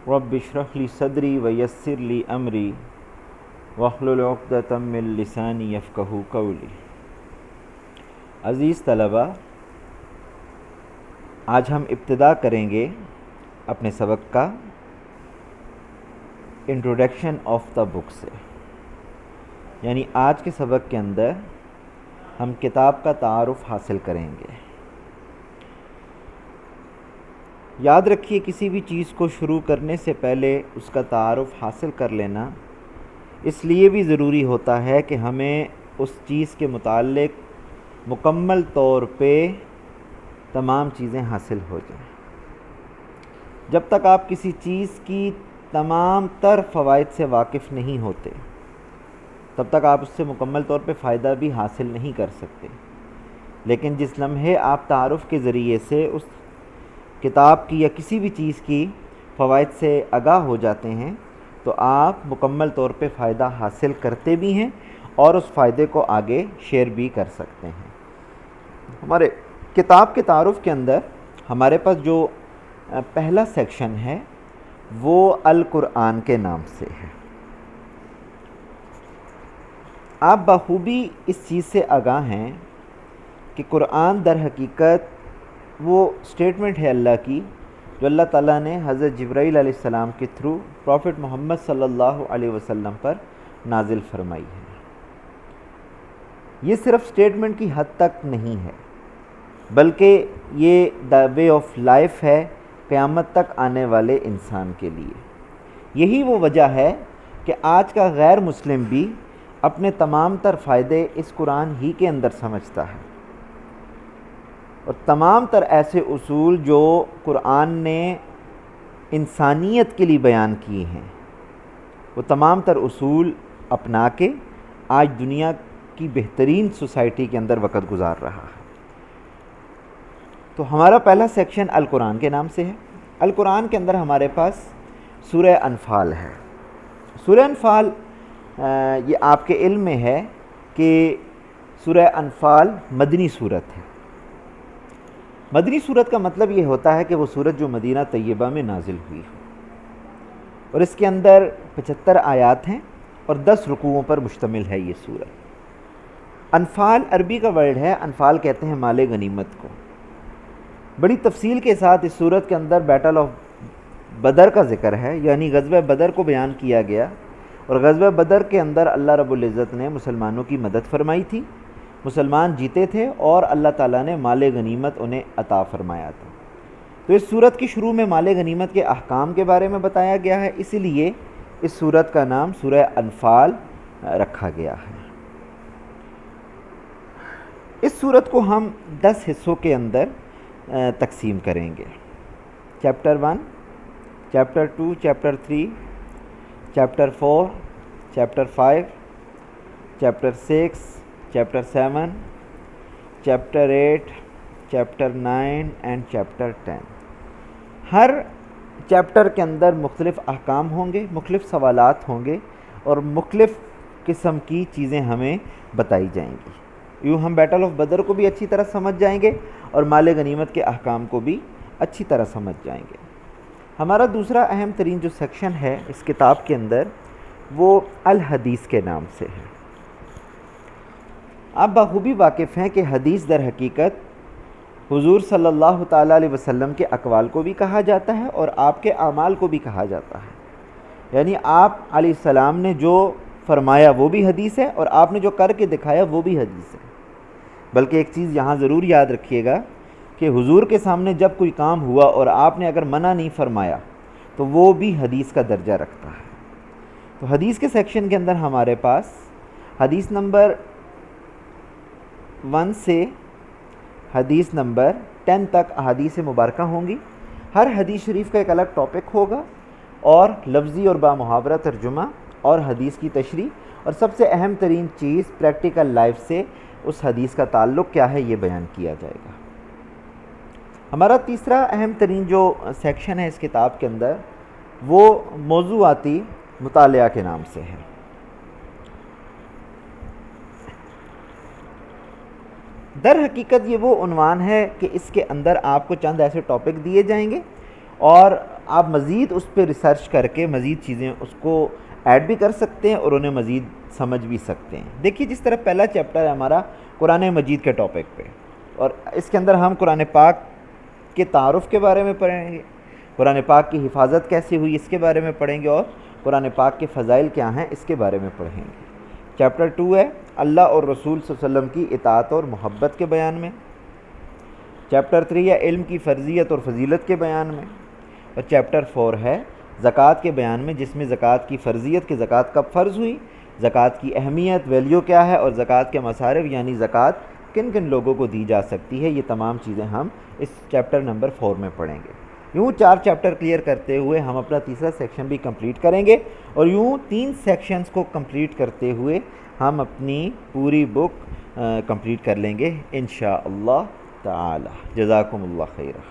رب اشرح لی صدری ویسر لی امری واحلل عقدۃ من لسانی یفقہوا قولی۔ عزیز طلبہ، آج ہم ابتدا کریں گے اپنے سبق کا انٹروڈکشن آف دا بک سے، یعنی آج کے سبق کے اندر ہم کتاب کا تعارف حاصل کریں گے۔ یاد رکھیے، کسی بھی چیز کو شروع کرنے سے پہلے اس کا تعارف حاصل کر لینا اس لیے بھی ضروری ہوتا ہے کہ ہمیں اس چیز کے متعلق مکمل طور پہ تمام چیزیں حاصل ہو جائیں۔ جب تک آپ کسی چیز کی تمام تر فوائد سے واقف نہیں ہوتے تب تک آپ اس سے مکمل طور پہ فائدہ بھی حاصل نہیں کر سکتے، لیکن جس لمحے آپ تعارف کے ذریعے سے اس کتاب کی یا کسی بھی چیز کی فوائد سے آگاہ ہو جاتے ہیں تو آپ مکمل طور پہ فائدہ حاصل کرتے بھی ہیں اور اس فائدے کو آگے شیئر بھی کر سکتے ہیں۔ ہمارے کتاب کے تعارف کے اندر ہمارے پاس جو پہلا سیکشن ہے وہ القرآن کے نام سے ہے۔ آپ بخوبی اس چیز سے آگاہ ہیں کہ قرآن در حقیقت وہ اسٹیٹمنٹ ہے اللہ کی جو اللہ تعالیٰ نے حضرت جبرائیل علیہ السلام کے تھرو پروفٹ محمد صلی اللہ علیہ وسلم پر نازل فرمائی ہے۔ یہ صرف اسٹیٹمنٹ کی حد تک نہیں ہے، بلکہ یہ دا وے آف لائف ہے قیامت تک آنے والے انسان کے لیے۔ یہی وہ وجہ ہے کہ آج کا غیر مسلم بھی اپنے تمام تر فائدے اس قرآن ہی کے اندر سمجھتا ہے، اور تمام تر ایسے اصول جو قرآن نے انسانیت کے لیے بیان کیے ہیں وہ تمام تر اصول اپنا کے آج دنیا کی بہترین سوسائٹی کے اندر وقت گزار رہا ہے۔ تو ہمارا پہلا سیکشن القرآن کے نام سے ہے۔ القرآن کے اندر ہمارے پاس سورہ انفال ہے۔ سورہ انفال یہ آپ کے علم میں ہے کہ سورہ انفال مدنی صورت ہے۔ مدنی صورت کا مطلب یہ ہوتا ہے کہ وہ صورت جو مدینہ طیبہ میں نازل ہوئی ہو، اور اس کے اندر 75 آیات ہیں اور 10 رکوعوں پر مشتمل ہے یہ صورت۔ انفال عربی کا ورڈ ہے، انفال کہتے ہیں مال غنیمت کو۔ بڑی تفصیل کے ساتھ اس صورت کے اندر بیٹل آف بدر کا ذکر ہے، یعنی غزوہ بدر کو بیان کیا گیا، اور غزوہ بدر کے اندر اللہ رب العزت نے مسلمانوں کی مدد فرمائی تھی، مسلمان جیتے تھے اور اللہ تعالیٰ نے مال غنیمت انہیں عطا فرمایا تھا۔ تو اس صورت کی شروع میں مال غنیمت کے احکام کے بارے میں بتایا گیا ہے، اسی لیے اس صورت کا نام سورہ انفال رکھا گیا ہے۔ اس صورت کو ہم 10 حصوں کے اندر تقسیم کریں گے۔ Chapter 1، chapter 2، chapter 3، chapter 4، chapter 5، chapter 6، chapter 7، chapter 8، chapter 9 and chapter 10۔ Hare chapter کے اندر مختلف احکام ہوں گے، مختلف سوالات ہوں گے اور مختلف قسم کی چیزیں ہمیں بتائی جائیں گی۔ یوں ہم بیٹل آف بدر کو بھی اچھی طرح سمجھ جائیں گے اور مال غنیمت کے احکام کو بھی اچھی طرح سمجھ جائیں گے۔ ہمارا دوسرا اہم ترین جو سیکشن ہے اس کتاب کے اندر وہ الحدیث کے نام سے ہے۔ آپ بخوبی واقف ہیں کہ حدیث در حقیقت حضور صلی اللہ تعالیٰ علیہ وسلم کے اقوال کو بھی کہا جاتا ہے اور آپ کے اعمال کو بھی کہا جاتا ہے، یعنی آپ علیہ السلام نے جو فرمایا وہ بھی حدیث ہے اور آپ نے جو کر کے دکھایا وہ بھی حدیث ہے۔ بلکہ ایک چیز یہاں ضرور یاد رکھیے گا کہ حضور کے سامنے جب کوئی کام ہوا اور آپ نے اگر منع نہیں فرمایا تو وہ بھی حدیث کا درجہ رکھتا ہے۔ تو حدیث کے سیکشن کے اندر ہمارے پاس حدیث نمبر 1 سے حدیث نمبر 10 تک احادیث مبارکہ ہوں گی۔ ہر حدیث شریف کا ایک الگ ٹاپک ہوگا اور لفظی اور بامحاورہ ترجمہ اور حدیث کی تشریح، اور سب سے اہم ترین چیز پریکٹیکل لائف سے اس حدیث کا تعلق کیا ہے یہ بیان کیا جائے گا۔ ہمارا تیسرا اہم ترین جو سیکشن ہے اس کتاب کے اندر وہ موضوعاتی مطالعہ کے نام سے ہے۔ در حقیقت یہ وہ عنوان ہے کہ اس کے اندر آپ کو چند ایسے ٹاپک دیے جائیں گے اور آپ مزید اس پہ ریسرچ کر کے مزید چیزیں اس کو ایڈ بھی کر سکتے ہیں اور انہیں مزید سمجھ بھی سکتے ہیں۔ دیکھیے جس طرح پہلا چیپٹر ہے ہمارا قرآن مجید کے ٹاپک پہ، اور اس کے اندر ہم قرآن پاک کے تعارف کے بارے میں پڑھیں گے، قرآن پاک کی حفاظت کیسی ہوئی اس کے بارے میں پڑھیں گے، اور قرآن پاک کے فضائل کیا ہیں اس کے بارے میں پڑھیں گے۔ چیپٹر 2 ہے اللہ اور رسول صلی اللہ علیہ وسلم کی اطاعت اور محبت کے بیان میں۔ چیپٹر 3 ہے علم کی فرضیت اور فضیلت کے بیان میں، اور چیپٹر 4 ہے زکوٰۃ کے بیان میں، جس میں زکوٰۃ کی فرضیت کہ زکوٰۃ کب فرض ہوئی، زکوٰۃ کی اہمیت ویلیو کیا ہے، اور زکوٰۃ کے مصارف یعنی زکوٰۃ کن کن لوگوں کو دی جا سکتی ہے، یہ تمام چیزیں ہم اس چیپٹر نمبر 4 میں پڑھیں گے۔ یوں 4 چیپٹر کلیئر کرتے ہوئے ہم اپنا تیسرا سیکشن بھی کمپلیٹ کریں گے، اور یوں 3 سیکشنز کو کمپلیٹ کرتے ہوئے ہم اپنی پوری بک کمپلیٹ کر لیں گے انشاءاللہ تعالی۔ جزاکم اللہ خیرہ۔